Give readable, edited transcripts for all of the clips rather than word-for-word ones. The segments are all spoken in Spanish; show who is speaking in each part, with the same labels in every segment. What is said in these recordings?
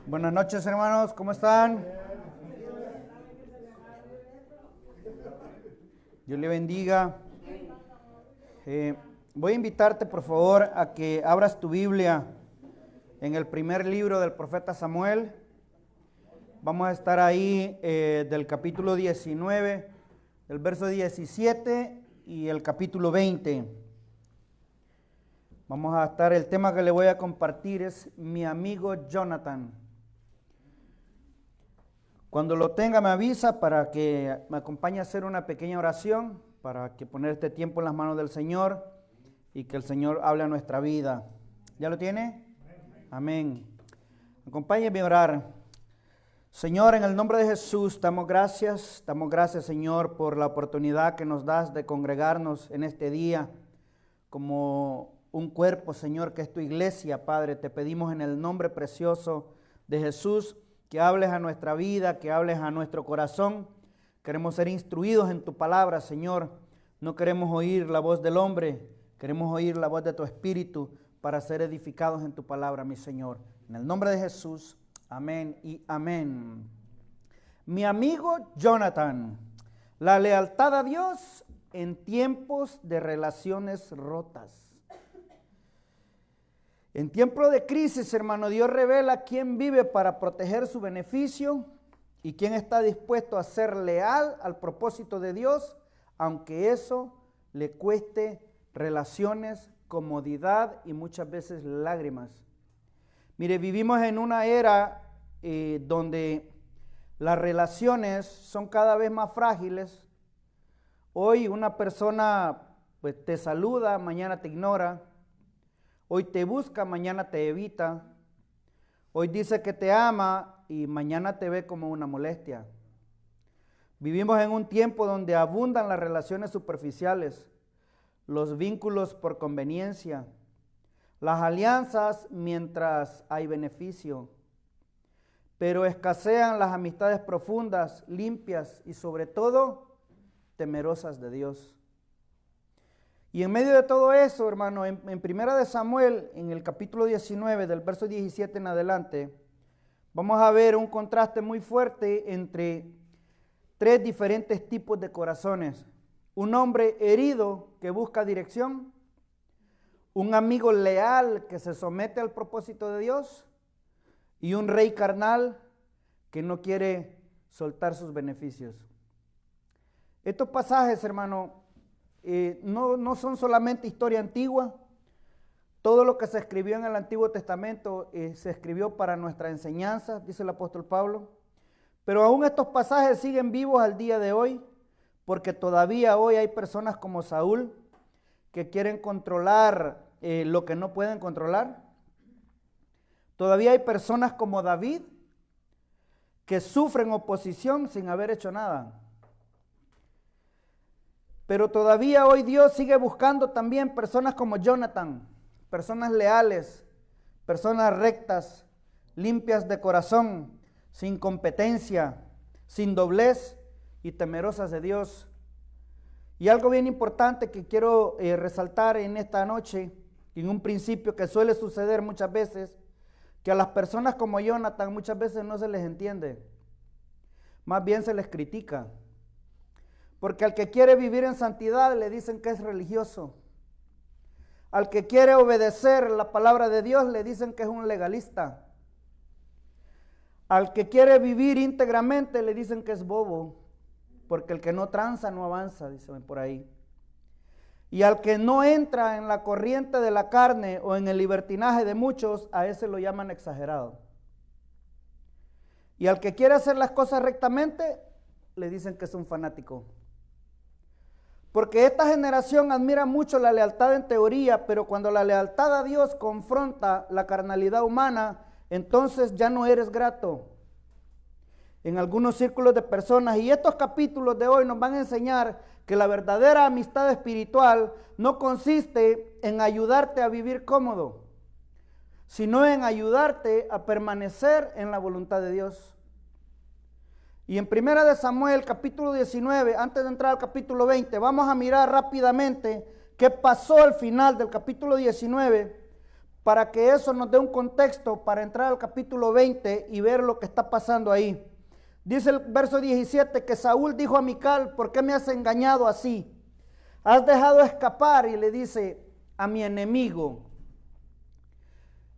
Speaker 1: Buenas noches, hermanos, ¿cómo están? Dios le bendiga. Voy a invitarte, por favor, a que abras tu Biblia en el primer libro del profeta Samuel. Vamos a estar ahí del capítulo 19, el verso 17 y el capítulo 20. Vamos a estar, el tema que le voy a compartir es mi amigo Jonathan. Cuando lo tenga me avisa para que me acompañe a hacer una pequeña oración, para que poner este tiempo en las manos del Señor y que el Señor hable a nuestra vida. ¿Ya lo tiene? Amén. Acompáñenme a orar. Señor, en el nombre de Jesús, damos gracias, Señor, por la oportunidad que nos das de congregarnos en este día como un cuerpo, Señor, que es tu iglesia, Padre. Te pedimos en el nombre precioso de Jesús que hables a nuestra vida, que hables a nuestro corazón. Queremos ser instruidos en tu palabra, Señor. No queremos oír la voz del hombre, queremos oír la voz de tu Espíritu para ser edificados en tu palabra, mi Señor. En el nombre de Jesús, amén y amén. Mi amigo Jonathan, la lealtad a Dios en tiempos de relaciones rotas. En tiempos de crisis, hermano, Dios revela quién vive para proteger su beneficio y quién está dispuesto a ser leal al propósito de Dios, aunque eso le cueste relaciones, comodidad y muchas veces lágrimas. Mire, vivimos en una era donde las relaciones son cada vez más frágiles. Hoy una persona pues te saluda, mañana te ignora. Hoy te busca, mañana te evita. Hoy dice que te ama y mañana te ve como una molestia. Vivimos en un tiempo donde abundan las relaciones superficiales, los vínculos por conveniencia, las alianzas mientras hay beneficio, pero escasean las amistades profundas, limpias y sobre todo temerosas de Dios. Y en medio de todo eso, hermano, en Primera de Samuel, en el capítulo 19, del verso 17 en adelante, vamos a ver un contraste muy fuerte entre tres diferentes tipos de corazones. Un hombre herido que busca dirección, un amigo leal que se somete al propósito de Dios y un rey carnal que no quiere soltar sus beneficios. Estos pasajes, hermano, no son solamente historia antigua. Todo lo que se escribió en el Antiguo Testamento se escribió para nuestra enseñanza, dice el apóstol Pablo. Pero aún estos pasajes siguen vivos al día de hoy, porque todavía hoy hay personas como Saúl que quieren controlar lo que no pueden controlar. Todavía hay personas como David que sufren oposición sin haber hecho nada. Pero todavía hoy Dios sigue buscando también personas como Jonathan, personas leales, personas rectas, limpias de corazón, sin competencia, sin doblez y temerosas de Dios. Y algo bien importante que quiero resaltar en esta noche, en un principio que suele suceder muchas veces, que a las personas como Jonathan muchas veces no se les entiende, más bien se les critica. Porque al que quiere vivir en santidad le dicen que es religioso. Al que quiere obedecer la palabra de Dios le dicen que es un legalista. Al que quiere vivir íntegramente le dicen que es bobo. Porque el que no tranza no avanza, dicen por ahí. Y al que no entra en la corriente de la carne o en el libertinaje de muchos, a ese lo llaman exagerado. Y al que quiere hacer las cosas rectamente, le dicen que es un fanático. Porque esta generación admira mucho la lealtad en teoría, pero cuando la lealtad a Dios confronta la carnalidad humana, entonces ya no eres grato. En algunos círculos de personas, y estos capítulos de hoy nos van a enseñar que la verdadera amistad espiritual no consiste en ayudarte a vivir cómodo, sino en ayudarte a permanecer en la voluntad de Dios. Y en Primera de Samuel, capítulo 19, antes de entrar al capítulo 20, vamos a mirar rápidamente qué pasó al final del capítulo 19 para que eso nos dé un contexto para entrar al capítulo 20 y ver lo que está pasando ahí. Dice el verso 17 que Saúl dijo a Mical: ¿por qué me has engañado así? Has dejado escapar, y le dice, a mi enemigo.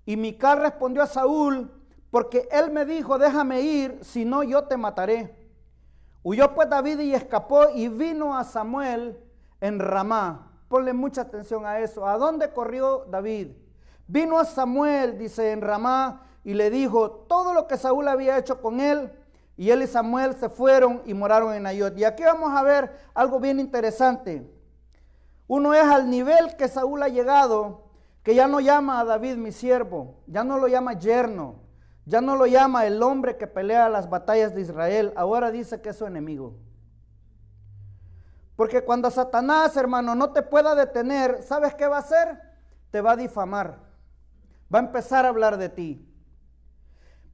Speaker 1: Y Mical respondió a Saúl: porque él me dijo, déjame ir, si no yo te mataré. Huyó pues David y escapó y vino a Samuel en Ramá. Ponle mucha atención a eso. ¿A dónde corrió David? Vino a Samuel, dice, en Ramá, y le dijo todo lo que Saúl había hecho con él. Y él y Samuel se fueron y moraron en Nayot. Y aquí vamos a ver algo bien interesante. Uno es al nivel que Saúl ha llegado, que ya no llama a David mi siervo, ya no lo llama yerno, ya no lo llama el hombre que pelea las batallas de Israel. Ahora dice que es su enemigo. Porque cuando Satanás, hermano, no te pueda detener, ¿sabes qué va a hacer? Te va a difamar. Va a empezar a hablar de ti.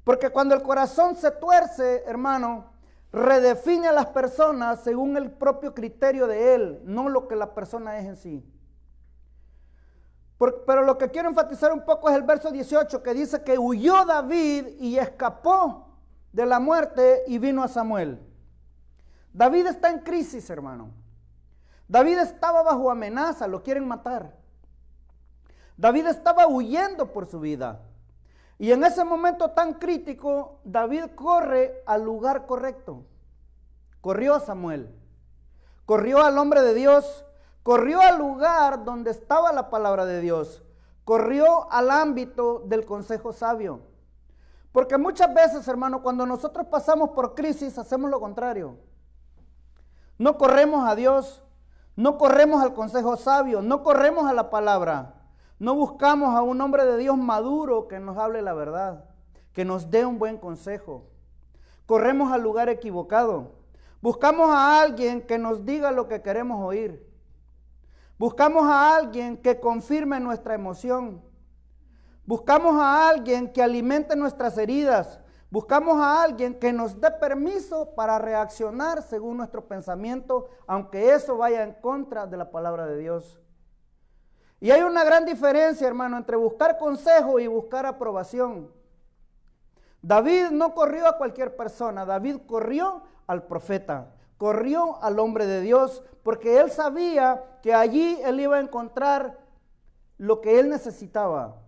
Speaker 1: Porque cuando el corazón se tuerce, hermano, redefine a las personas según el propio criterio de él, no lo que la persona es en sí. Pero lo que quiero enfatizar un poco es el verso 18, que dice que huyó David y escapó de la muerte y vino a Samuel. David está en crisis, hermano. David estaba bajo amenaza, lo quieren matar. David estaba huyendo por su vida. Y en ese momento tan crítico, David corre al lugar correcto. Corrió a Samuel, corrió al hombre de Dios, corrió al lugar donde estaba la palabra de Dios, corrió al ámbito del consejo sabio. Porque muchas veces, hermano, cuando nosotros pasamos por crisis, hacemos lo contrario. No corremos a Dios, no corremos al consejo sabio, no corremos a la palabra. No buscamos a un hombre de Dios maduro que nos hable la verdad, que nos dé un buen consejo. Corremos al lugar equivocado. Buscamos a alguien que nos diga lo que queremos oír. Buscamos a alguien que confirme nuestra emoción. Buscamos a alguien que alimente nuestras heridas. Buscamos a alguien que nos dé permiso para reaccionar según nuestro pensamiento, aunque eso vaya en contra de la palabra de Dios. Y hay una gran diferencia, hermano, entre buscar consejo y buscar aprobación. David no corrió a cualquier persona, David corrió al profeta, corrió al hombre de Dios, porque él sabía que allí él iba a encontrar lo que él necesitaba.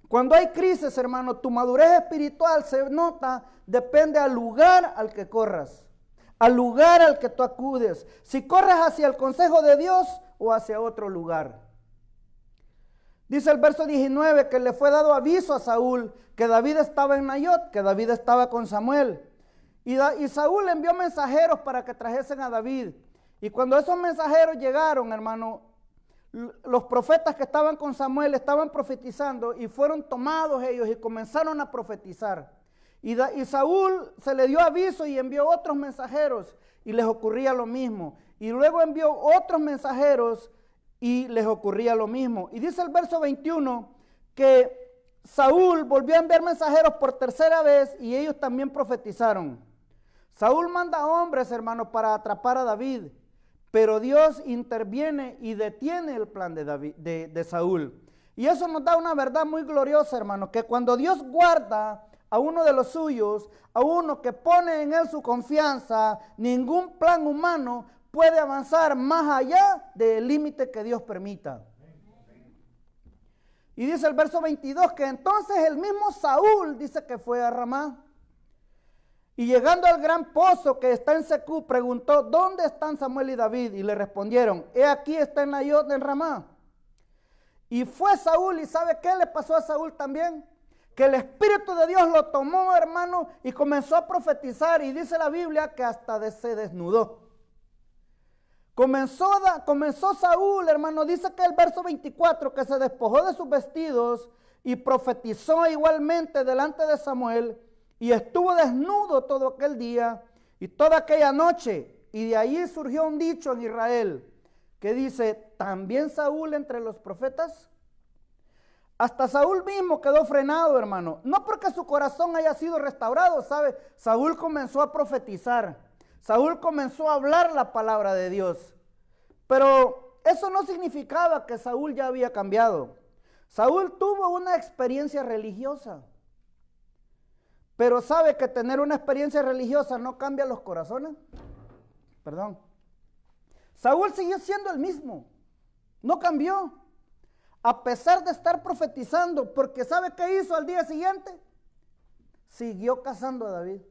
Speaker 1: Cuando hay crisis, hermano, tu madurez espiritual se nota, depende al lugar al que corras, al lugar al que tú acudes. Si corres hacia el consejo de Dios o hacia otro lugar. Dice el verso 19 que le fue dado aviso a Saúl que David estaba en Nayot, que David estaba con Samuel. Y Saúl envió mensajeros para que trajesen a David. Y cuando esos mensajeros llegaron, hermano, los profetas que estaban con Samuel estaban profetizando y fueron tomados ellos y comenzaron a profetizar. Y Saúl se le dio aviso y envió otros mensajeros y les ocurría lo mismo. Y luego envió otros mensajeros y les ocurría lo mismo. Y dice el verso 21 que Saúl volvió a enviar mensajeros por tercera vez y ellos también profetizaron. Saúl manda hombres, hermanos, para atrapar a David, pero Dios interviene y detiene el plan de Saúl. Y eso nos da una verdad muy gloriosa, hermanos, que cuando Dios guarda a uno de los suyos, a uno que pone en él su confianza, ningún plan humano puede avanzar más allá del límite que Dios permita. Y dice el verso 22 que entonces el mismo Saúl dice que fue a Ramá. Y llegando al gran pozo que está en Secú, preguntó, ¿dónde están Samuel y David? Y le respondieron, he aquí está en Nayot en Ramá. Y fue Saúl, y ¿sabe qué le pasó a Saúl también? Que el Espíritu de Dios lo tomó, hermano, y comenzó a profetizar. Y dice la Biblia que hasta se desnudó. Comenzó Saúl, hermano, dice que el verso 24, que se despojó de sus vestidos y profetizó igualmente delante de Samuel y estuvo desnudo todo aquel día y toda aquella noche. Y de ahí surgió un dicho en Israel que dice, ¿también Saúl entre los profetas? Hasta Saúl mismo quedó frenado, hermano. No porque su corazón haya sido restaurado, ¿sabe? Saúl comenzó a profetizar. Saúl comenzó a hablar la palabra de Dios. Pero eso no significaba que Saúl ya había cambiado. Saúl tuvo una experiencia religiosa, pero sabe que tener una experiencia religiosa no cambia los corazones. Perdón. Saúl siguió siendo el mismo, no cambió, a pesar de estar profetizando, porque ¿sabe qué hizo al día siguiente? Siguió cazando a David,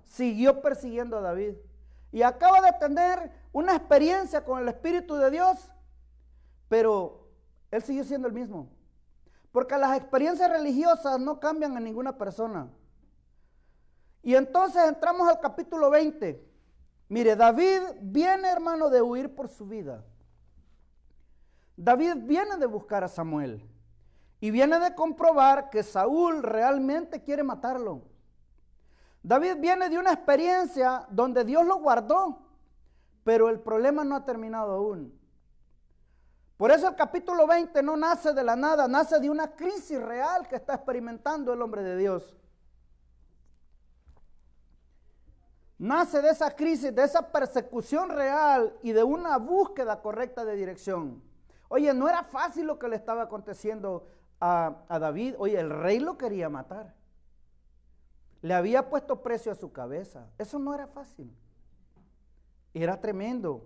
Speaker 1: siguió persiguiendo a David, y acaba de tener una experiencia con el Espíritu de Dios, pero él siguió siendo el mismo, porque las experiencias religiosas no cambian a ninguna persona. Y entonces entramos al capítulo 20. Mire, David viene, hermano, de huir por su vida. David viene de buscar a Samuel y viene de comprobar que Saúl realmente quiere matarlo. David viene de una experiencia donde Dios lo guardó, pero el problema no ha terminado aún. Por eso el capítulo 20 no nace de la nada, nace de una crisis real que está experimentando el hombre de Dios. Nace de esa crisis, de esa persecución real y de una búsqueda correcta de dirección. Oye, no era fácil lo que le estaba aconteciendo a David. Oye, el rey lo quería matar. Le había puesto precio a su cabeza. Eso no era fácil. Era tremendo.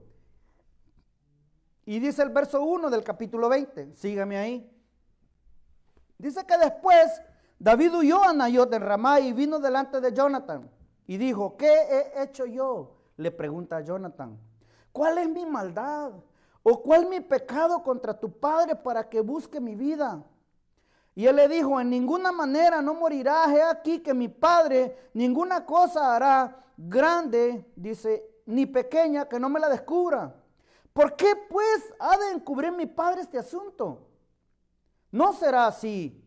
Speaker 1: Y dice el verso 1 del capítulo 20. Sígame ahí. Dice que después David huyó a Nayot en Ramá y vino delante de Jonathan. Y dijo, ¿qué he hecho yo? Le pregunta a Jonathan. ¿Cuál es mi maldad? ¿O cuál mi pecado contra tu padre para que busque mi vida? Y él le dijo, en ninguna manera no morirás. He aquí que mi padre ninguna cosa hará grande, dice, ni pequeña, que no me la descubra. ¿Por qué pues ha de encubrir mi padre este asunto? No será así.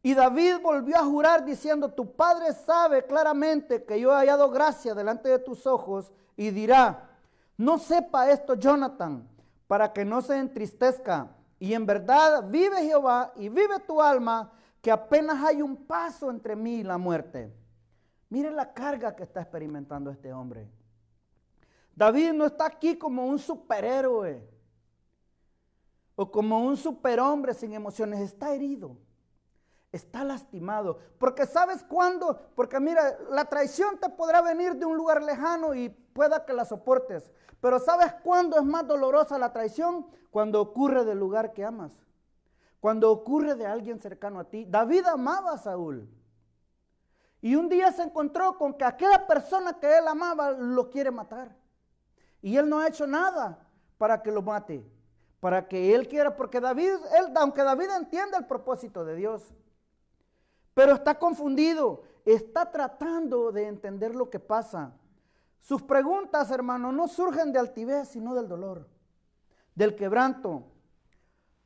Speaker 1: Y David volvió a jurar diciendo, tu padre sabe claramente que yo he hallado gracia delante de tus ojos, y dirá, no sepa esto Jonathan, para que no se entristezca. Y en verdad vive Jehová y vive tu alma, que apenas hay un paso entre mí y la muerte. Mire la carga que está experimentando este hombre. David no está aquí como un superhéroe o como un superhombre sin emociones, está herido. Está lastimado, porque ¿sabes cuándo? Porque mira, la traición te podrá venir de un lugar lejano y pueda que la soportes, pero ¿sabes cuándo es más dolorosa la traición? Cuando ocurre del lugar que amas, cuando ocurre de alguien cercano a ti. David amaba a Saúl y un día se encontró con que aquella persona que él amaba lo quiere matar y él no ha hecho nada para que lo mate, para que él quiera, porque David, aunque David entiende el propósito de Dios, pero está confundido, está tratando de entender lo que pasa. Sus preguntas, hermano, no surgen de altivez, sino del dolor, del quebranto.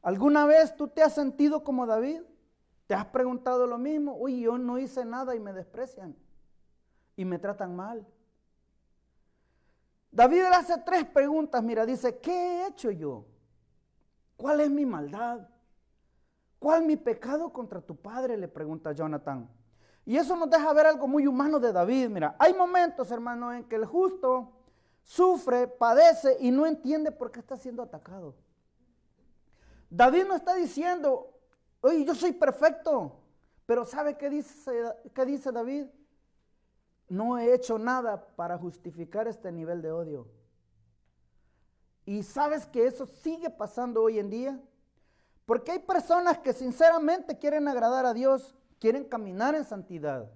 Speaker 1: ¿Alguna vez tú te has sentido como David? ¿Te has preguntado lo mismo? Uy, yo no hice nada y me desprecian y me tratan mal. David le hace 3 preguntas, mira, dice, ¿qué he hecho yo? ¿Cuál es mi maldad? ¿Cuál mi pecado contra tu padre? Le pregunta Jonathan. Y eso nos deja ver algo muy humano de David. Mira, hay momentos, hermano, en que el justo sufre, padece y no entiende por qué está siendo atacado. David no está diciendo, oye, yo soy perfecto, pero ¿sabe qué dice David? No he hecho nada para justificar este nivel de odio. Y ¿sabes que eso sigue pasando hoy en día? Porque hay personas que sinceramente quieren agradar a Dios, quieren caminar en santidad,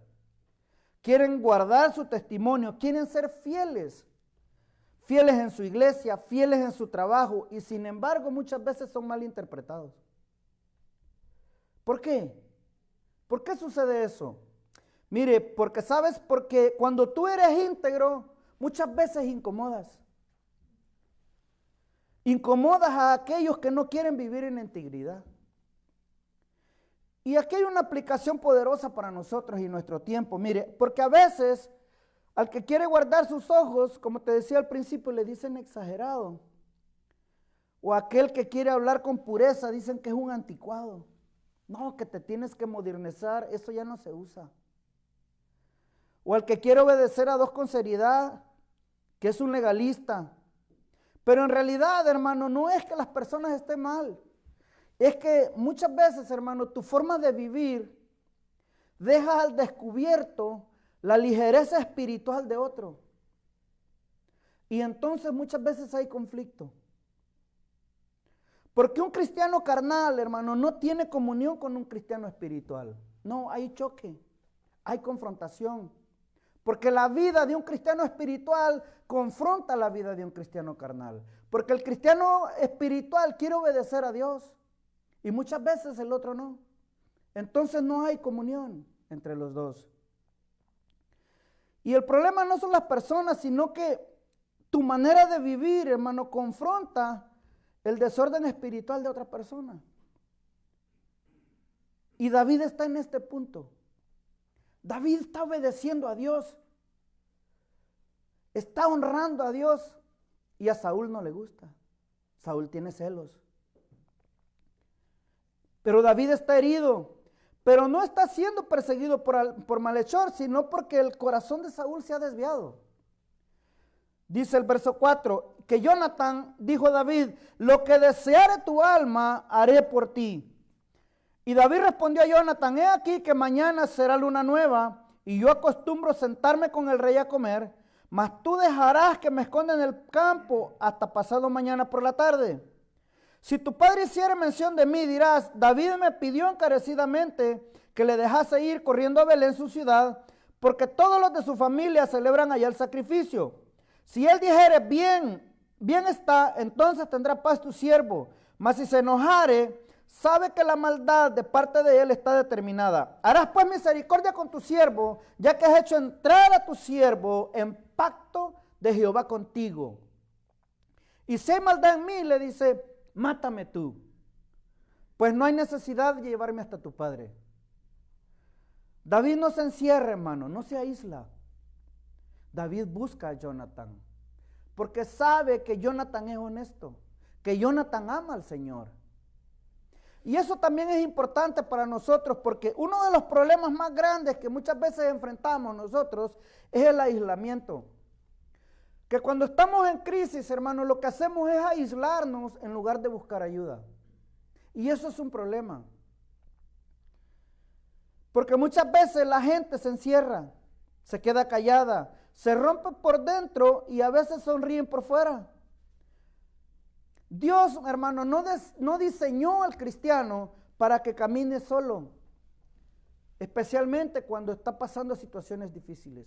Speaker 1: quieren guardar su testimonio, quieren ser fieles en su iglesia, fieles en su trabajo, y sin embargo muchas veces son mal interpretados. ¿Por qué? ¿Por qué sucede eso? Mire, porque cuando tú eres íntegro, muchas veces incomodas. Incomodas a aquellos que no quieren vivir en integridad. Y aquí hay una aplicación poderosa para nosotros y nuestro tiempo. Mire, porque a veces al que quiere guardar sus ojos, como te decía al principio, le dicen exagerado. O aquel que quiere hablar con pureza, dicen que es un anticuado. No, que te tienes que modernizar, eso ya no se usa. O al que quiere obedecer a Dios con seriedad, que es un legalista. Pero en realidad, hermano, no es que las personas estén mal. es que muchas veces, hermano, tu forma de vivir deja al descubierto la ligereza espiritual de otro. Y entonces muchas veces hay conflicto. Porque un cristiano carnal, hermano, no tiene comunión con un cristiano espiritual. No, hay choque, hay confrontación. Porque la vida de un cristiano espiritual confronta la vida de un cristiano carnal. Porque el cristiano espiritual quiere obedecer a Dios y muchas veces el otro no. Entonces no hay comunión entre los dos. Y el problema no son las personas, sino que tu manera de vivir, hermano, confronta el desorden espiritual de otra persona. Y David está en este punto. David está obedeciendo a Dios. Está honrando a Dios. Y a Saúl no le gusta. Saúl tiene celos. Pero David está herido. Pero no está siendo perseguido por malhechor, sino porque el corazón de Saúl se ha desviado. Dice el verso 4, que Jonathan dijo a David, lo que deseare tu alma haré por ti. Y David respondió a Jonathan, he aquí que mañana será luna nueva, y yo acostumbro sentarme con el rey a comer, mas tú dejarás que me esconda en el campo hasta pasado mañana por la tarde. Si tu padre hiciere mención de mí, dirás, David me pidió encarecidamente que le dejase ir corriendo a Belén, su ciudad, porque todos los de su familia celebran allá el sacrificio. Si él dijere, bien está, entonces tendrá paz tu siervo. Mas si se enojare, sabe que la maldad de parte de él está determinada. Harás pues misericordia con tu siervo, ya que has hecho entrar a tu siervo en pacto de Jehová contigo. Y si hay maldad en mí, le dice, mátame tú, pues no hay necesidad de llevarme hasta tu padre. David no se encierra, hermano, no se aísla. David busca a Jonathan, porque sabe que Jonathan es honesto, que Jonathan ama al Señor. Y eso también es importante para nosotros, porque uno de los problemas más grandes que muchas veces enfrentamos nosotros es el aislamiento. Que cuando estamos en crisis, hermano, lo que hacemos es aislarnos en lugar de buscar ayuda. Y eso es un problema. Porque muchas veces la gente se encierra, se queda callada, se rompe por dentro y a veces sonríen por fuera. Dios, hermano, no diseñó al cristiano para que camine solo, especialmente cuando está pasando situaciones difíciles.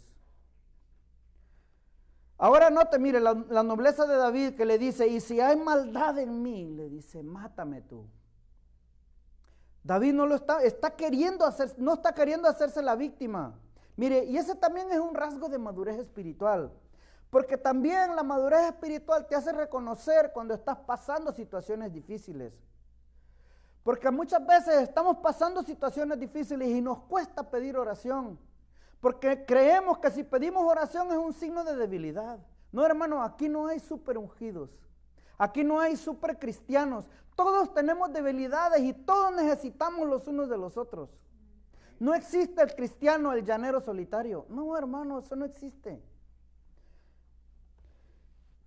Speaker 1: Ahora note, mire, la nobleza de David que le dice, y si hay maldad en mí, le dice, mátame tú. David no está queriendo hacerse la víctima. Mire, y ese también es un rasgo de madurez espiritual. Porque también la madurez espiritual te hace reconocer cuando estás pasando situaciones difíciles. Porque muchas veces estamos pasando situaciones difíciles y nos cuesta pedir oración. Porque creemos que si pedimos oración es un signo de debilidad. No, hermano, aquí no hay super ungidos. Aquí no hay super cristianos. Todos tenemos debilidades y todos necesitamos los unos de los otros. No existe el cristiano, el llanero solitario. No, hermano, eso no existe.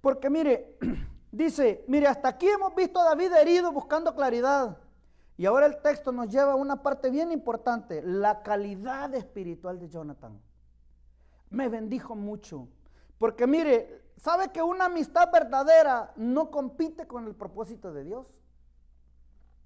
Speaker 1: Porque mire, dice, mire, hasta aquí hemos visto a David herido buscando claridad. Y ahora el texto nos lleva a una parte bien importante, la calidad espiritual de Jonathan. Me bendijo mucho. Porque mire, ¿sabe que una amistad verdadera no compite con el propósito de Dios?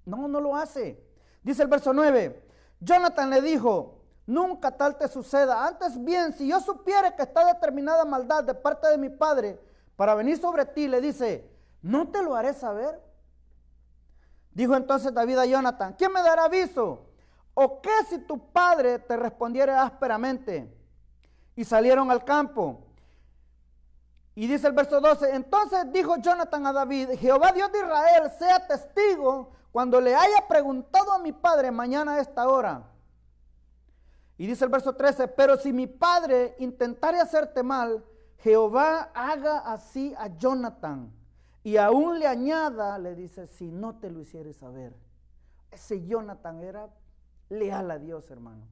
Speaker 1: No, no lo hace. Dice el verso 9, Jonathan le dijo, nunca tal te suceda. Antes bien, si yo supiera que está determinada maldad de parte de mi padre para venir sobre ti, le dice, ¿no te lo haré saber? Dijo entonces David a Jonathan, ¿quién me dará aviso? ¿O qué si tu padre te respondiera ásperamente? Y salieron al campo. Y dice el verso 12, entonces dijo Jonathan a David, Jehová Dios de Israel sea testigo cuando le haya preguntado a mi padre mañana a esta hora. Y dice el verso 13, pero si mi padre intentare hacerte mal, Jehová haga así a Jonathan. Y aún le añada, le dice, si no te lo hicieres saber. Ese Jonathan era leal a Dios, hermano.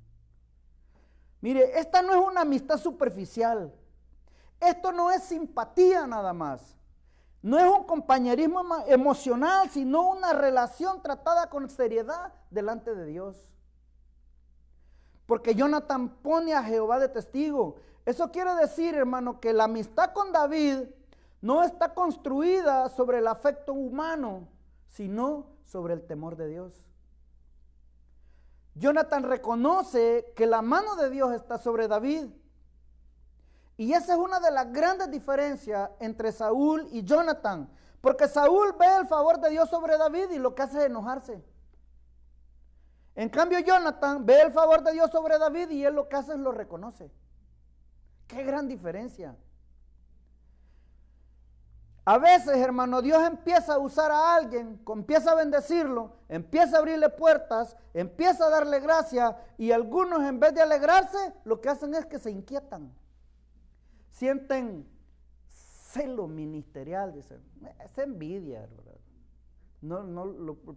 Speaker 1: Mire, esta no es una amistad superficial. Esto no es simpatía nada más. No es un compañerismo emocional, sino una relación tratada con seriedad delante de Dios. Porque Jonathan pone a Jehová de testigo. Eso quiere decir, hermano, que la amistad con David no está construida sobre el afecto humano, sino sobre el temor de Dios. Jonathan reconoce que la mano de Dios está sobre David. Y esa es una de las grandes diferencias entre Saúl y Jonathan. Porque Saúl ve el favor de Dios sobre David y lo que hace es enojarse. En cambio, Jonathan ve el favor de Dios sobre David y él lo que hace es lo reconoce. ¡Qué gran diferencia! A veces, hermano, Dios empieza a usar a alguien, empieza a bendecirlo, empieza a abrirle puertas, empieza a darle gracia y algunos en vez de alegrarse, lo que hacen es que se inquietan. Sienten celo ministerial, dicen, es envidia, ¿verdad?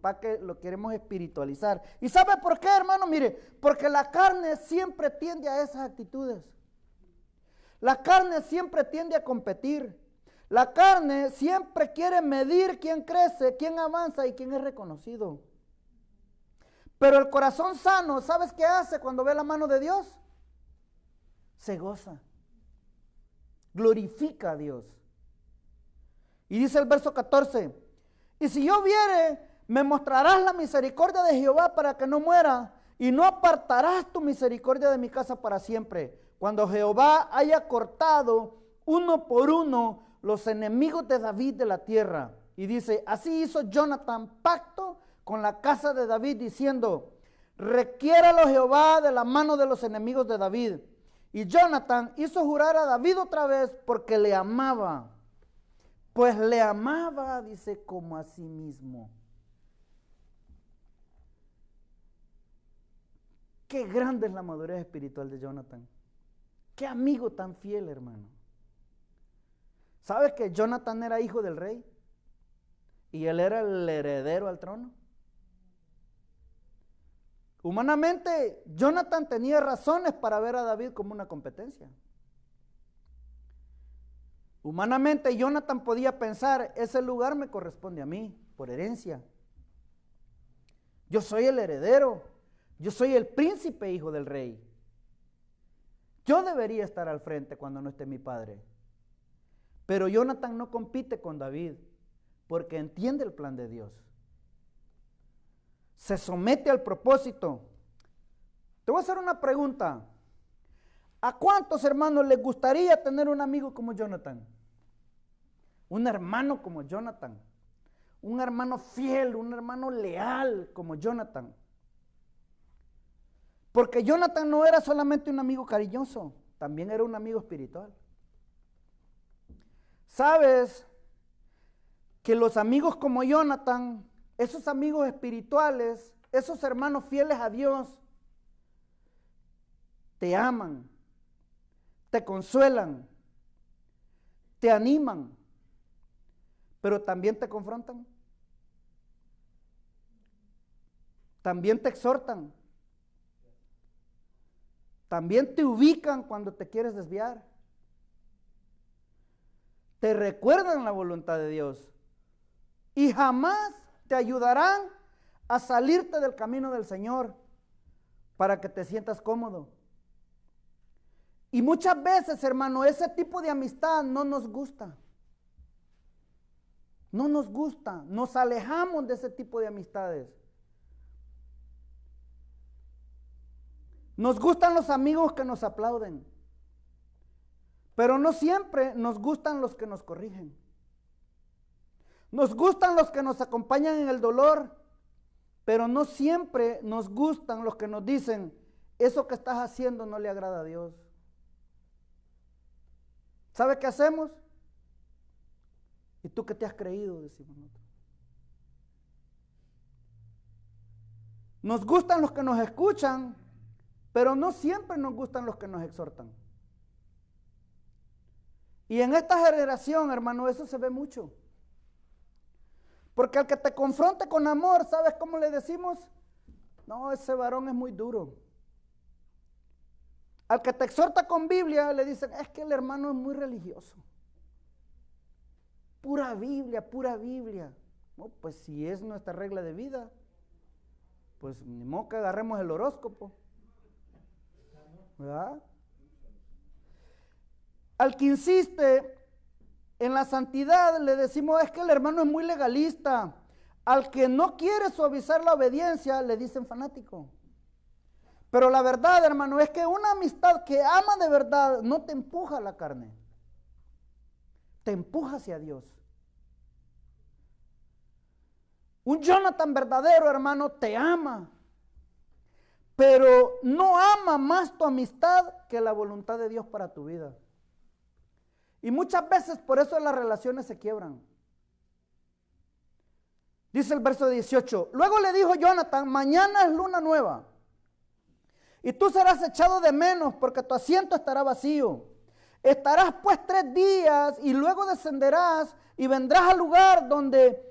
Speaker 1: Para que lo queremos espiritualizar. ¿Y sabe por qué, hermano? Mire, porque la carne siempre tiende a esas actitudes. La carne siempre tiende a competir. La carne siempre quiere medir quién crece, quién avanza y quién es reconocido. Pero el corazón sano, ¿sabes qué hace cuando ve la mano de Dios? Se goza. Glorifica a Dios. Y dice el verso 14, y si yo viere, me mostrarás la misericordia de Jehová para que no muera, y no apartarás tu misericordia de mi casa para siempre. Cuando Jehová haya cortado uno por uno los enemigos de David de la tierra. Y dice, así hizo Jonathan pacto con la casa de David, diciendo, requiéralo Jehová de la mano de los enemigos de David. Y Jonathan hizo jurar a David otra vez porque le amaba. Pues le amaba, dice, como a sí mismo. Qué grande es la madurez espiritual de Jonathan. Qué amigo tan fiel, hermano. ¿Sabes que Jonathan era hijo del rey? Y él era el heredero al trono. Humanamente, Jonathan tenía razones para ver a David como una competencia. Humanamente, Jonathan podía pensar, ese lugar me corresponde a mí, por herencia. Yo soy el heredero, yo soy el príncipe hijo del rey. Yo debería estar al frente cuando no esté mi padre. Pero Jonathan no compite con David, porque entiende el plan de Dios. Se somete al propósito. Te voy a hacer una pregunta. ¿A cuántos hermanos les gustaría tener un amigo como Jonathan? Un hermano como Jonathan. Un hermano fiel, un hermano leal como Jonathan. Porque Jonathan no era solamente un amigo cariñoso, también era un amigo espiritual. ¿Sabes que los amigos como Jonathan, esos amigos espirituales, esos hermanos fieles a Dios, te aman, te consuelan, te animan, pero también te confrontan, también te exhortan, también te ubican cuando te quieres desviar, te recuerdan la voluntad de Dios y jamás te ayudarán a salirte del camino del Señor para que te sientas cómodo. Y muchas veces, hermano, ese tipo de amistad no nos gusta. No nos gusta, nos alejamos de ese tipo de amistades. Nos gustan los amigos que nos aplauden, pero no siempre nos gustan los que nos corrigen. Nos gustan los que nos acompañan en el dolor, pero no siempre nos gustan los que nos dicen, eso que estás haciendo no le agrada a Dios. ¿Sabe qué hacemos? ¿Y tú qué te has creído? Decimos nosotros. Nos gustan los que nos escuchan, pero no siempre nos gustan los que nos exhortan. Y en esta generación, hermano, eso se ve mucho. Porque al que te confronte con amor, ¿sabes cómo le decimos? No, ese varón es muy duro. Al que te exhorta con Biblia, le dicen, es que el hermano es muy religioso. pura Biblia, pura Biblia. No, pues si es nuestra regla de vida, pues ni modo que agarremos el horóscopo, ¿verdad? Al que insiste en la santidad le decimos, es que el hermano es muy legalista. Al que no quiere suavizar la obediencia le dicen fanático. Pero la verdad, hermano, es que una amistad que ama de verdad no te empuja a la carne, te empuja hacia Dios. Un Jonathan verdadero, hermano, te ama, pero no ama más tu amistad que la voluntad de Dios para tu vida. Y muchas veces por eso las relaciones se quiebran. Dice el verso 18, luego le dijo Jonathan, mañana es luna nueva, y tú serás echado de menos porque tu asiento estará vacío. Estarás pues 3 días y luego descenderás y vendrás al lugar donde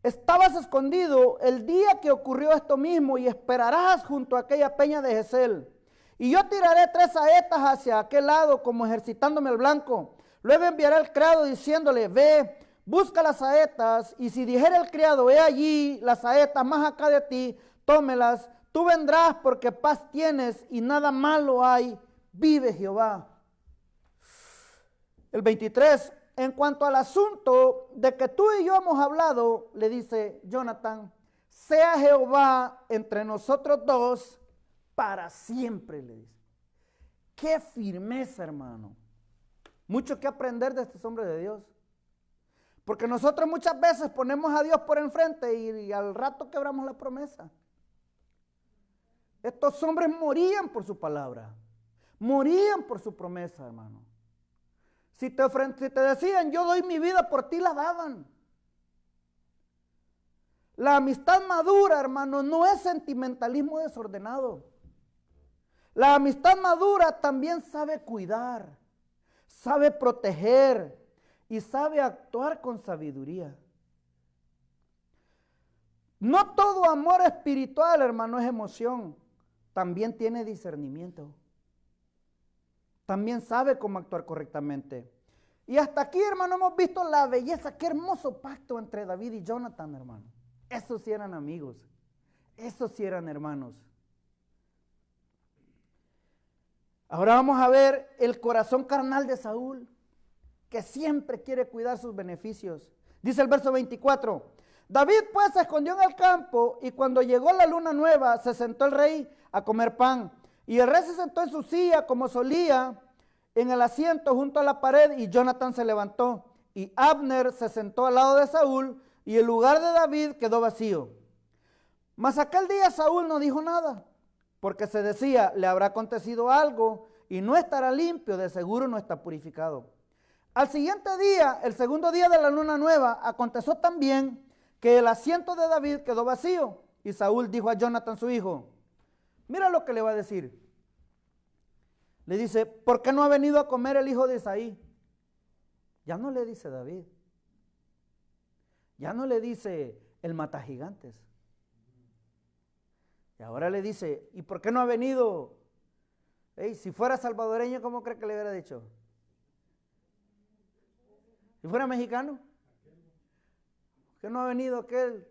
Speaker 1: estabas escondido el día que ocurrió esto mismo y esperarás junto a aquella peña de Jezeel. Y yo tiraré 3 saetas hacia aquel lado como ejercitándome al blanco. Luego enviaré al criado diciéndole, ve, busca las saetas, y si dijera el criado, he allí las saetas más acá de ti, tómelas. Tú vendrás porque paz tienes y nada malo hay, vive Jehová. El 23, en cuanto al asunto de que tú y yo hemos hablado, le dice Jonathan, sea Jehová entre nosotros dos para siempre, le dice. Qué firmeza, hermano. Mucho que aprender de este hombre de Dios. Porque nosotros muchas veces ponemos a Dios por enfrente y al rato quebramos la promesa. Estos hombres morían por su palabra, morían por su promesa, hermano. Si te decían, yo doy mi vida por ti, la daban. La amistad madura, hermano, no es sentimentalismo desordenado. La amistad madura también sabe cuidar, sabe proteger y sabe actuar con sabiduría. No todo amor espiritual, hermano, es emoción. También tiene discernimiento. También sabe cómo actuar correctamente. Y hasta aquí, hermano, hemos visto la belleza. Qué hermoso pacto entre David y Jonathan, hermano. Esos sí eran amigos. Esos sí eran hermanos. Ahora vamos a ver el corazón carnal de Saúl, que siempre quiere cuidar sus beneficios. Dice el verso 24. David pues se escondió en el campo y cuando llegó la luna nueva se sentó el rey a comer pan. Y el rey se sentó en su silla como solía en el asiento junto a la pared y Jonathan se levantó. Y Abner se sentó al lado de Saúl y el lugar de David quedó vacío. Mas aquel día Saúl no dijo nada, porque se decía, le habrá acontecido algo y no estará limpio, de seguro no está purificado. Al siguiente día, el segundo día de la luna nueva, aconteció también que el asiento de David quedó vacío. Y Saúl dijo a Jonathan su hijo, mira lo que le va a decir. Le dice, ¿por qué no ha venido a comer el hijo de Isaí? Ya no le dice David. Ya no le dice el matagigantes. Y ahora le dice, ¿y por qué no ha venido? Hey, si fuera salvadoreño, ¿cómo cree que le hubiera dicho? Si fuera mexicano, ¿por qué no ha venido aquel?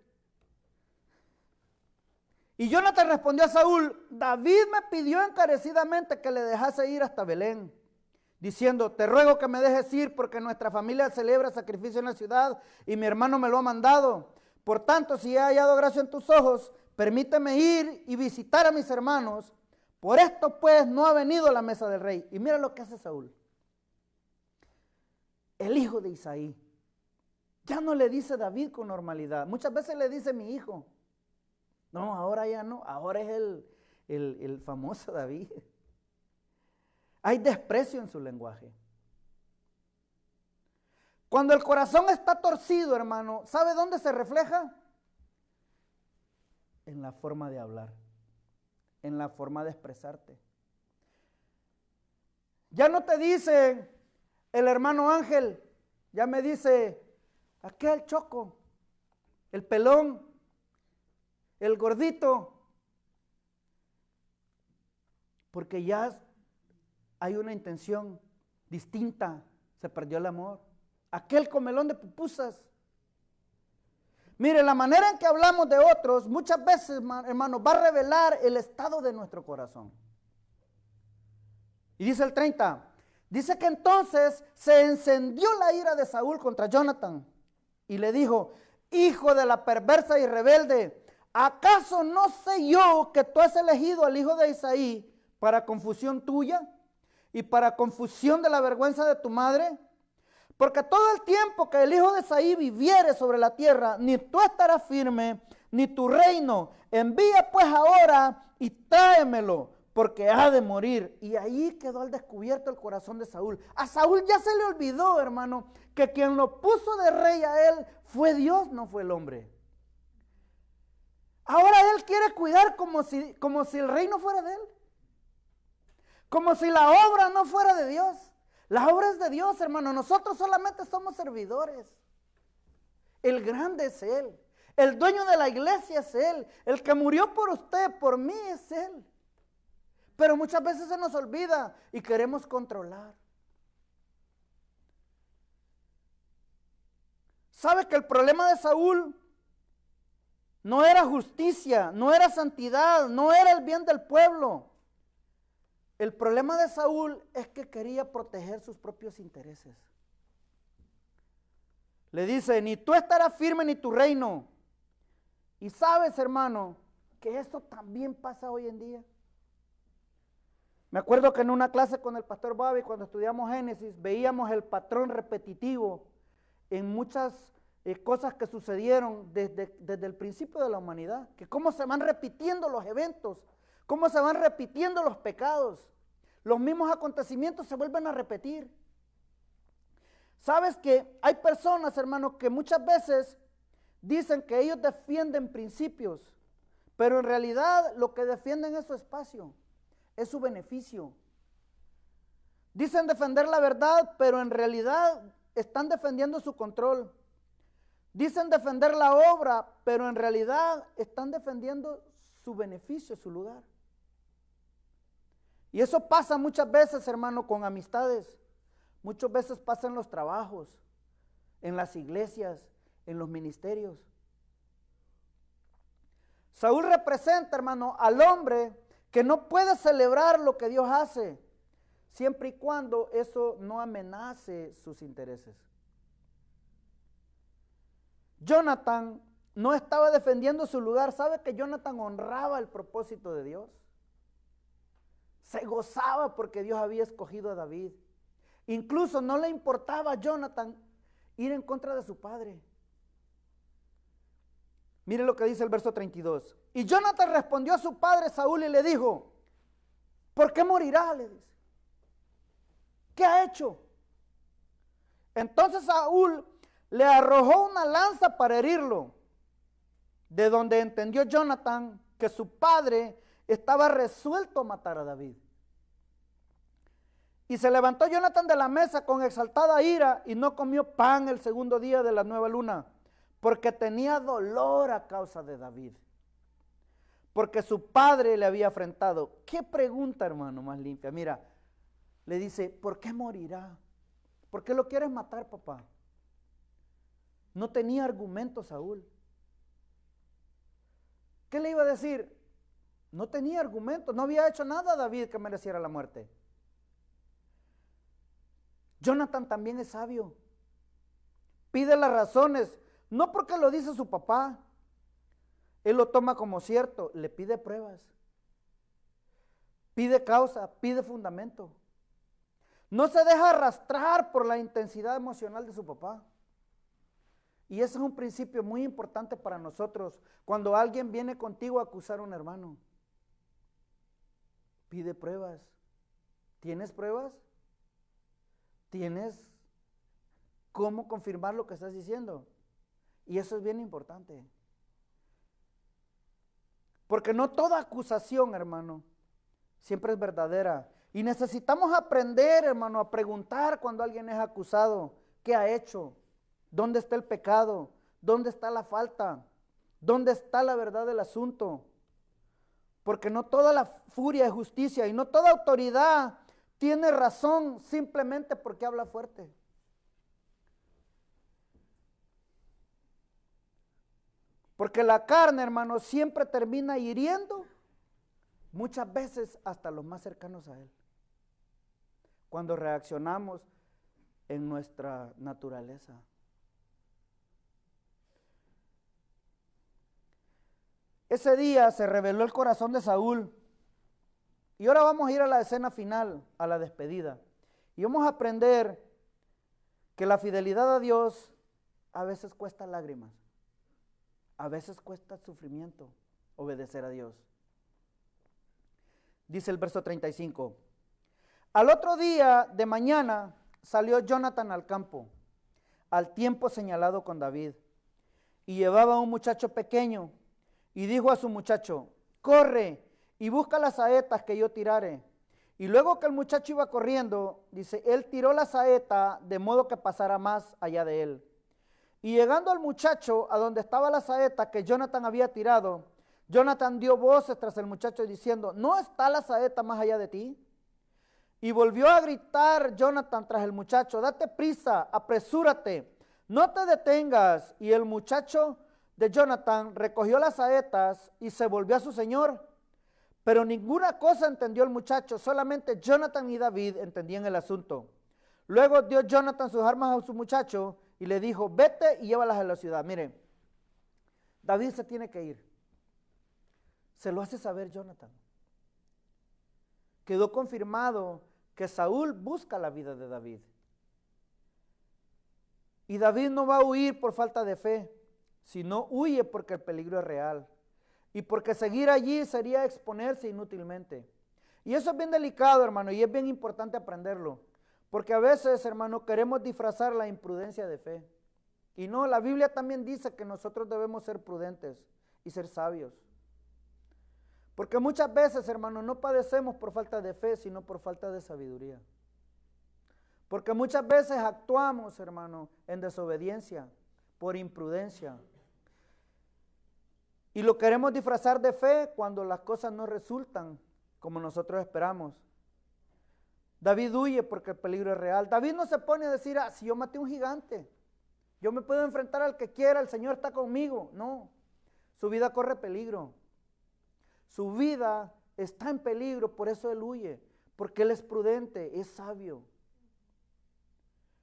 Speaker 1: Y Jonathan respondió a Saúl, David me pidió encarecidamente que le dejase ir hasta Belén, diciendo, te ruego que me dejes ir porque nuestra familia celebra sacrificio en la ciudad y mi hermano me lo ha mandado. Por tanto, si he hallado gracia en tus ojos, permíteme ir y visitar a mis hermanos. Por esto pues no ha venido a la mesa del rey. Y mira lo que hace Saúl. El hijo de Isaí. Ya no le dice David con normalidad. Muchas veces le dice mi hijo. No, ahora ya no. Ahora es el famoso David. Hay desprecio en su lenguaje. Cuando el corazón está torcido, hermano, ¿sabe dónde se refleja? En la forma de hablar, en la forma de expresarte. Ya no te dice el hermano Ángel, ya me dice aquel Choco, el pelón, el gordito, porque ya hay una intención distinta, se perdió el amor. aquel comelón de pupusas. Mire, la manera en que hablamos de otros muchas veces, hermano, va a revelar el estado de nuestro corazón. Y dice el 30, dice que entonces se encendió la ira de Saúl contra Jonathan y le dijo, hijo de la perversa y rebelde, ¿acaso no sé yo que tú has elegido al hijo de Isaí para confusión tuya y para confusión de la vergüenza de tu madre? Porque todo el tiempo que el hijo de Isaí viviere sobre la tierra, ni tú estarás firme, ni tu reino. Envía pues ahora y tráemelo, porque ha de morir. Y ahí quedó al descubierto el corazón de Saúl. A Saúl ya se le olvidó, hermano, que quien lo puso de rey a él fue Dios, no fue el hombre. Ahora él quiere cuidar como si el reino fuera de él. Como si la obra no fuera de Dios. La obra es de Dios, hermano. Nosotros solamente somos servidores. El grande es Él. El dueño de la iglesia es Él. El que murió por usted, por mí, es Él. Pero muchas veces se nos olvida y queremos controlar. ¿Sabe que el problema de Saúl no era justicia, no era santidad, no era el bien del pueblo? El problema de Saúl es que quería proteger sus propios intereses. Le dice, ni tú estarás firme ni tu reino. Y sabes, hermano, que esto también pasa hoy en día. Me acuerdo que en una clase con el pastor Bobby, cuando estudiamos Génesis, veíamos el patrón repetitivo en muchas cosas que sucedieron desde el principio de la humanidad. Que cómo se van repitiendo los eventos, cómo se van repitiendo los pecados. Los mismos acontecimientos se vuelven a repetir. Sabes que hay personas, hermanos, que muchas veces dicen que ellos defienden principios, pero en realidad lo que defienden es su espacio, es su beneficio. Dicen defender la verdad, pero en realidad están defendiendo su control. Dicen defender la obra, pero en realidad están defendiendo su beneficio, su lugar. Y eso pasa muchas veces, hermano, con amistades. Muchas veces pasa en los trabajos, en las iglesias, en los ministerios. Saúl representa, hermano, al hombre que no puede celebrar lo que Dios hace, siempre y cuando eso no amenace sus intereses. Jonathan no estaba defendiendo su lugar. ¿Sabe que Jonathan honraba el propósito de Dios? Se gozaba porque Dios había escogido a David. Incluso no le importaba a Jonathan ir en contra de su padre. Mire lo que dice el verso 32. Y Jonathan respondió a su padre Saúl y le dijo, ¿por qué morirá? Le dice. ¿Qué ha hecho? Entonces Saúl le arrojó una lanza para herirlo, de donde entendió Jonathan que su padre estaba resuelto a matar a David. Y se levantó Jonathan de la mesa con exaltada ira y no comió pan el segundo día de la nueva luna, porque tenía dolor a causa de David, porque su padre le había afrentado. ¿Qué pregunta, hermano, más limpia? Mira, le dice, ¿por qué morirá? ¿Por qué lo quieres matar, papá? No tenía argumento Saúl. ¿Qué le iba a decir? No tenía argumentos, no había hecho nada a David que mereciera la muerte. Jonathan también es sabio. Pide las razones, no porque lo dice su papá. Él lo toma como cierto, le pide pruebas. Pide causa, pide fundamento. No se deja arrastrar por la intensidad emocional de su papá. Y ese es un principio muy importante para nosotros. Cuando alguien viene contigo a acusar a un hermano, pide pruebas. ¿Tienes pruebas? ¿Tienes cómo confirmar lo que estás diciendo? Y eso es bien importante. Porque no toda acusación, hermano, siempre es verdadera. Y necesitamos aprender, hermano, a preguntar cuando alguien es acusado. ¿Qué ha hecho? ¿Dónde está el pecado? ¿Dónde está la falta? ¿Dónde está la verdad del asunto? Porque no toda la furia es justicia y no toda autoridad tiene razón simplemente porque habla fuerte. Porque la carne, hermano, siempre termina hiriendo, muchas veces hasta los más cercanos a Él. Cuando reaccionamos en nuestra naturaleza. Ese día se reveló el corazón de Saúl. Y ahora vamos a ir a la escena final, a la despedida. Y vamos a aprender que la fidelidad a Dios a veces cuesta lágrimas. A veces cuesta sufrimiento obedecer a Dios. Dice el verso 35. Al otro día de mañana salió Jonathan al campo, al tiempo señalado con David, y llevaba a un muchacho pequeño, y dijo a su muchacho, corre y busca las saetas que yo tirare. Y luego que el muchacho iba corriendo, dice, él tiró la saeta de modo que pasara más allá de él. Y llegando al muchacho a donde estaba la saeta que Jonathan había tirado, Jonathan dio voces tras el muchacho diciendo, ¿no está la saeta más allá de ti? Y volvió a gritar Jonathan tras el muchacho, date prisa, apresúrate, no te detengas. Y el muchacho de Jonathan recogió las saetas y se volvió a su señor. Pero ninguna cosa entendió el muchacho, solamente Jonathan y David entendían el asunto. Luego dio Jonathan sus armas a su muchacho y le dijo, vete y llévalas a la ciudad. Miren, David se tiene que ir. Se lo hace saber Jonathan. Quedó confirmado que Saúl busca la vida de David. Y David no va a huir por falta de fe, sino huye porque el peligro es real. Y porque seguir allí sería exponerse inútilmente. Y eso es bien delicado, hermano, y es bien importante aprenderlo. Porque a veces, hermano, queremos disfrazar la imprudencia de fe. Y no, la Biblia también dice que nosotros debemos ser prudentes y ser sabios. Porque muchas veces, hermano, no padecemos por falta de fe, sino por falta de sabiduría. Porque muchas veces actuamos, hermano, en desobediencia, por imprudencia. Y lo queremos disfrazar de fe cuando las cosas no resultan como nosotros esperamos. David huye porque el peligro es real. David no se pone a decir, si yo maté a un gigante, yo me puedo enfrentar al que quiera, el Señor está conmigo. No, su vida corre peligro. Su vida está en peligro, por eso él huye, porque él es prudente, es sabio.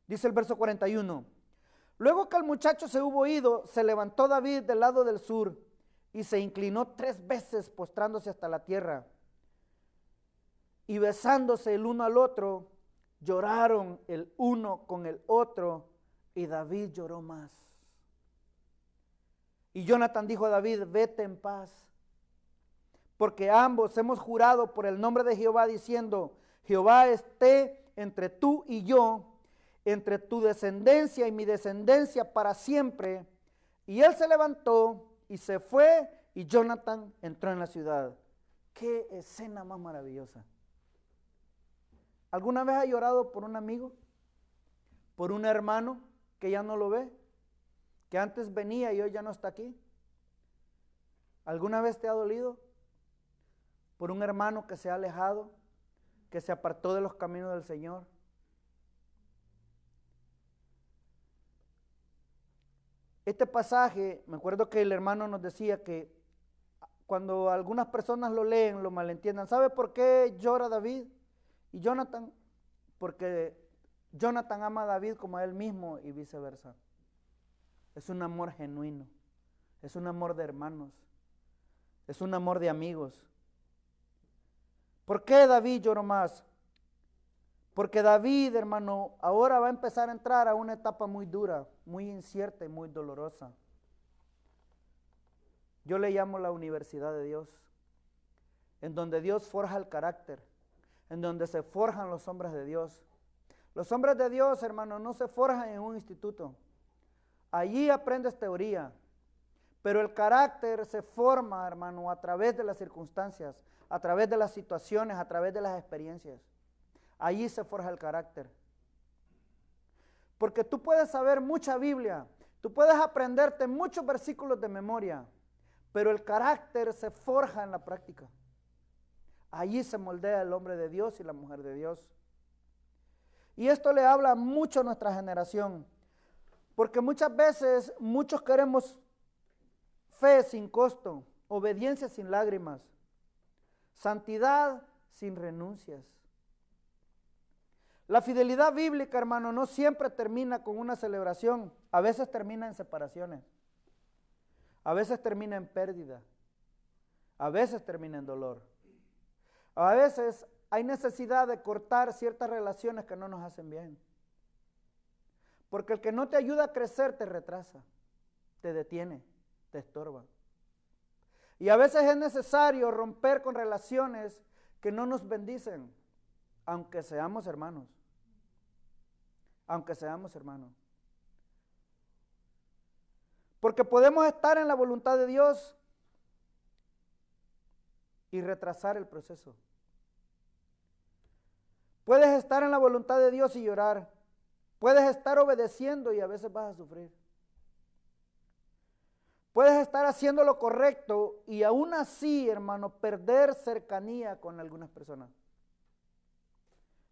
Speaker 1: Dice el verso 41. Luego que el muchacho se hubo ido, se levantó David del lado del sur y se inclinó 3 veces postrándose hasta la tierra. Y besándose el uno al otro, lloraron el uno con el otro, y David lloró más. Y Jonathan dijo a David, vete en paz, porque ambos hemos jurado por el nombre de Jehová, diciendo, Jehová esté entre tú y yo, entre tu descendencia y mi descendencia para siempre. Y él se levantó y se fue, y Jonathan entró en la ciudad. ¡Qué escena más maravillosa! ¿Alguna vez ha llorado por un amigo? ¿Por un hermano que ya no lo ve? ¿Que antes venía y hoy ya no está aquí? ¿Alguna vez te ha dolido? ¿Por un hermano que se ha alejado? ¿Que se apartó de los caminos del Señor? Este pasaje, me acuerdo que el hermano nos decía que cuando algunas personas lo leen, lo malentiendan. ¿Sabe por qué llora David y Jonathan? Porque Jonathan ama a David como a él mismo y viceversa. Es un amor genuino, es un amor de hermanos, es un amor de amigos. ¿Por qué David lloró más? Porque David, hermano, ahora va a empezar a entrar a una etapa muy dura, muy incierta y muy dolorosa. Yo le llamo la universidad de Dios, en donde Dios forja el carácter, en donde se forjan los hombres de Dios. Los hombres de Dios, hermano, no se forjan en un instituto. Allí aprendes teoría, pero el carácter se forma, hermano, a través de las circunstancias, a través de las situaciones, a través de las experiencias. Allí se forja el carácter. Porque tú puedes saber mucha Biblia, tú puedes aprenderte muchos versículos de memoria, pero el carácter se forja en la práctica. Allí se moldea el hombre de Dios y la mujer de Dios. Y esto le habla mucho a nuestra generación, porque muchas veces muchos queremos fe sin costo, obediencia sin lágrimas, santidad sin renuncias. La fidelidad bíblica, hermano, no siempre termina con una celebración. A veces termina en separaciones. A veces termina en pérdida. A veces termina en dolor. A veces hay necesidad de cortar ciertas relaciones que no nos hacen bien. Porque el que no te ayuda a crecer te retrasa, te detiene, te estorba. Y a veces es necesario romper con relaciones que no nos bendicen, aunque seamos hermanos. Aunque seamos hermanos. Porque podemos estar en la voluntad de Dios y retrasar el proceso. Puedes estar en la voluntad de Dios y llorar. Puedes estar obedeciendo y a veces vas a sufrir. Puedes estar haciendo lo correcto y aún así, hermano, perder cercanía con algunas personas.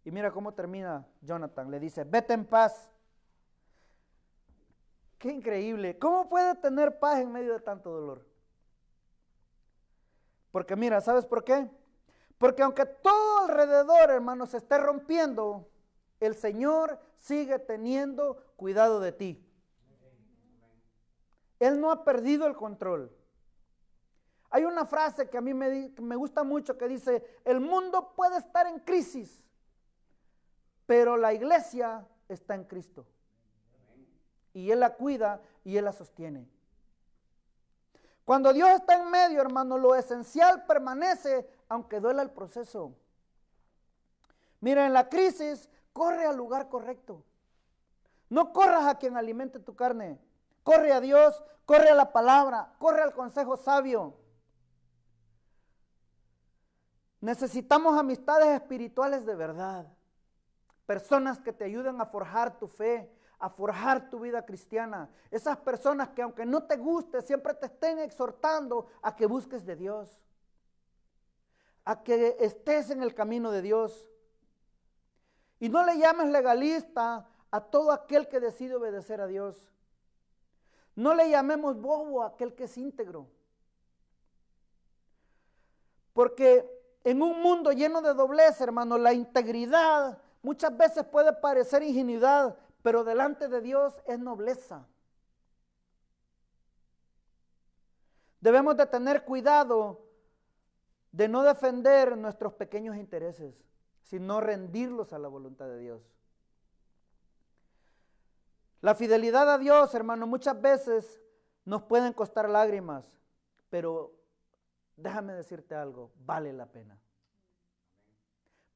Speaker 1: Y mira cómo termina Jonathan. Le dice, vete en paz. Qué increíble. ¿Cómo puede tener paz en medio de tanto dolor? Porque mira, ¿sabes por qué? Porque aunque todo alrededor, hermano, se esté rompiendo, el Señor sigue teniendo cuidado de ti. Él no ha perdido el control. Hay una frase que a mí me gusta mucho que dice, el mundo puede estar en crisis, pero la iglesia está en Cristo. Y Él la cuida y Él la sostiene. Cuando Dios está en medio, hermano, lo esencial permanece, aunque duela el proceso. Mira, en la crisis, corre al lugar correcto. No corras a quien alimente tu carne. Corre a Dios, corre a la palabra, corre al consejo sabio. Necesitamos amistades espirituales de verdad. Personas que te ayuden a forjar tu fe, a forjar tu vida cristiana. Esas personas que aunque no te guste, siempre te estén exhortando a que busques de Dios. A que estés en el camino de Dios. Y no le llames legalista a todo aquel que decide obedecer a Dios. No le llamemos bobo a aquel que es íntegro. Porque en un mundo lleno de doblez, hermano, la integridad muchas veces puede parecer ingenuidad, pero delante de Dios es nobleza. Debemos de tener cuidado de no defender nuestros pequeños intereses, sino rendirlos a la voluntad de Dios. La fidelidad a Dios, hermano, muchas veces nos pueden costar lágrimas, pero déjame decirte algo, vale la pena.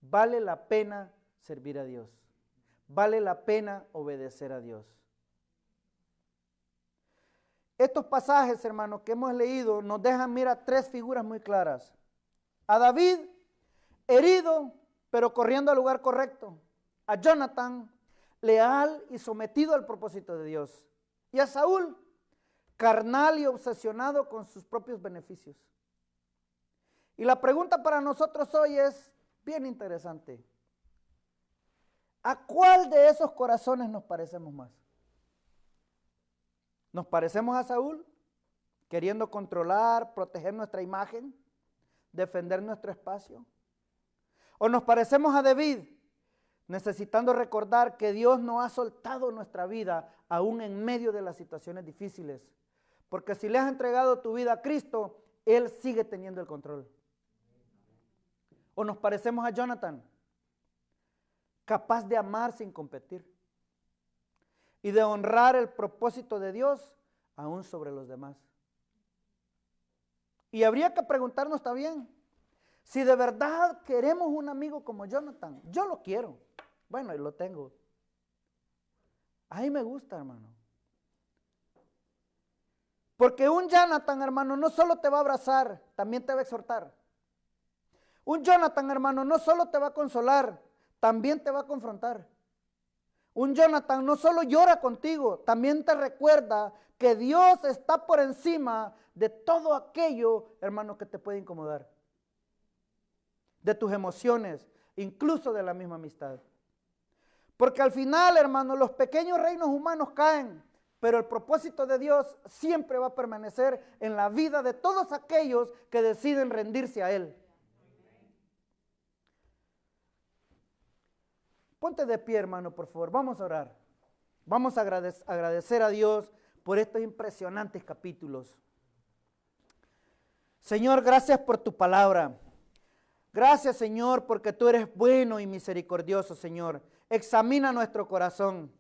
Speaker 1: Vale la pena servir a Dios. Vale la pena obedecer a Dios. Estos pasajes, hermano, que hemos leído nos dejan, mira, tres figuras muy claras. A David, herido, pero corriendo al lugar correcto. A Jonathan, leal y sometido al propósito de Dios. Y a Saúl, carnal y obsesionado con sus propios beneficios. Y la pregunta para nosotros hoy es bien interesante. ¿A cuál de esos corazones nos parecemos más? ¿Nos parecemos a Saúl, queriendo controlar, proteger nuestra imagen, defender nuestro espacio? ¿O nos parecemos a David, necesitando recordar que Dios no ha soltado nuestra vida aún en medio de las situaciones difíciles? Porque si le has entregado tu vida a Cristo, Él sigue teniendo el control. ¿O nos parecemos a Jonathan, capaz de amar sin competir y de honrar el propósito de Dios aún sobre los demás? Y habría que preguntarnos también, si de verdad queremos un amigo como Jonathan. Yo lo quiero, bueno, y lo tengo. A mí me gusta, hermano. Porque un Jonathan, hermano, no solo te va a abrazar, también te va a exhortar. Un Jonathan, hermano, no solo te va a consolar, también te va a confrontar. Un Jonathan no solo llora contigo, también te recuerda que Dios está por encima de todo aquello, hermano, que te puede incomodar. De tus emociones, incluso de la misma amistad. Porque al final, hermano, los pequeños reinos humanos caen, pero el propósito de Dios siempre va a permanecer en la vida de todos aquellos que deciden rendirse a Él. Ponte de pie, hermano, por favor. Vamos a orar. Vamos a agradecer a Dios por estos impresionantes capítulos. Señor, gracias por tu palabra. Gracias, Señor, porque tú eres bueno y misericordioso, Señor. Examina nuestro corazón.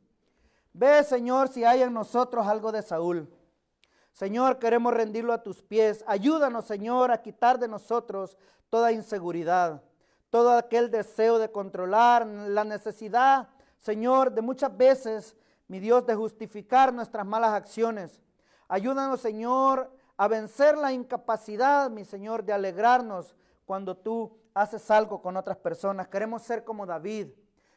Speaker 1: Ve, Señor, si hay en nosotros algo de Saúl. Señor, queremos rendirlo a tus pies. Ayúdanos, Señor, a quitar de nosotros toda inseguridad, todo aquel deseo de controlar, la necesidad, Señor, de muchas veces, mi Dios, de justificar nuestras malas acciones. Ayúdanos, Señor, a vencer la incapacidad, mi Señor, de alegrarnos cuando tú haces algo con otras personas. Queremos ser como David.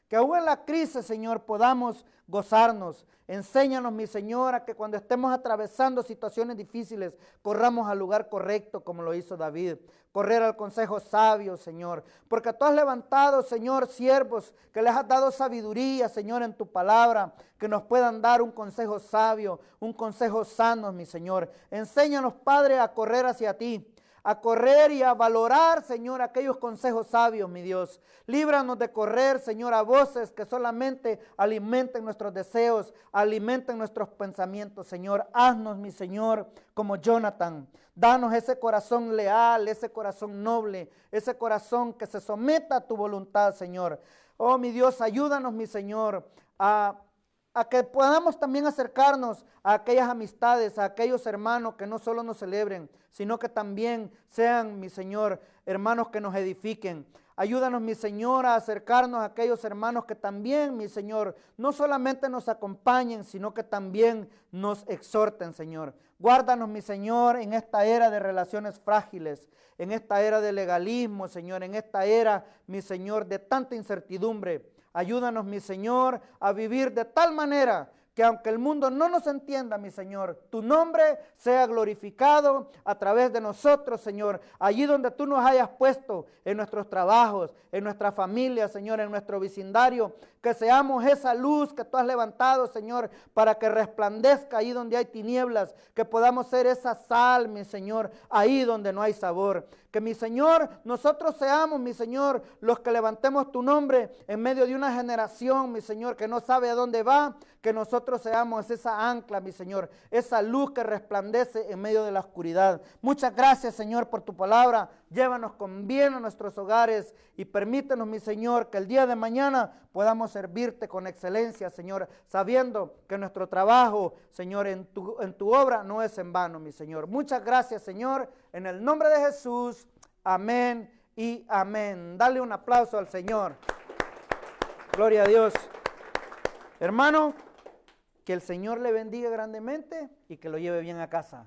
Speaker 1: Que aún en la crisis, Señor, podamos gozarnos. Enséñanos, mi Señor, a que cuando estemos atravesando situaciones difíciles, corramos al lugar correcto como lo hizo David. Correr al consejo sabio, Señor. Porque tú has levantado, Señor, siervos que les has dado sabiduría, Señor, en tu palabra, que nos puedan dar un consejo sabio, un consejo sano, mi Señor. Enséñanos, Padre, a correr hacia ti, a correr y a valorar, Señor, aquellos consejos sabios, mi Dios. Líbranos de correr, Señor, a voces que solamente alimenten nuestros deseos, alimenten nuestros pensamientos, Señor. Haznos, mi Señor, como Jonathan. Danos ese corazón leal, ese corazón noble, ese corazón que se someta a tu voluntad, Señor. Oh, mi Dios, ayúdanos, mi Señor, a que podamos también acercarnos a aquellas amistades, a aquellos hermanos que no solo nos celebren, sino que también sean, mi Señor, hermanos que nos edifiquen. Ayúdanos, mi Señor, a acercarnos a aquellos hermanos que también, mi Señor, no solamente nos acompañen, sino que también nos exhorten, Señor. Guárdanos, mi Señor, en esta era de relaciones frágiles, en esta era de legalismo, Señor, en esta era, mi Señor, de tanta incertidumbre. Ayúdanos, mi Señor, a vivir de tal manera que aunque el mundo no nos entienda, mi Señor, tu nombre sea glorificado a través de nosotros, Señor. Allí donde tú nos hayas puesto, en nuestros trabajos, en nuestra familia, Señor, en nuestro vecindario, que seamos esa luz que tú has levantado, Señor, para que resplandezca ahí donde hay tinieblas, que podamos ser esa sal, mi Señor, ahí donde no hay sabor. Que, mi Señor, nosotros seamos, mi Señor, los que levantemos tu nombre en medio de una generación, mi Señor, que no sabe a dónde va. Que nosotros seamos esa ancla, mi Señor, esa luz que resplandece en medio de la oscuridad. Muchas gracias, Señor, por tu palabra. Llévanos con bien a nuestros hogares y permítenos, mi Señor, que el día de mañana podamos servirte con excelencia, Señor, sabiendo que nuestro trabajo, Señor, en tu obra no es en vano, mi Señor. Muchas gracias, Señor, en el nombre de Jesús. Amén y amén. Dale un aplauso al Señor. Gloria a Dios. Hermano, que el Señor le bendiga grandemente y que lo lleve bien a casa.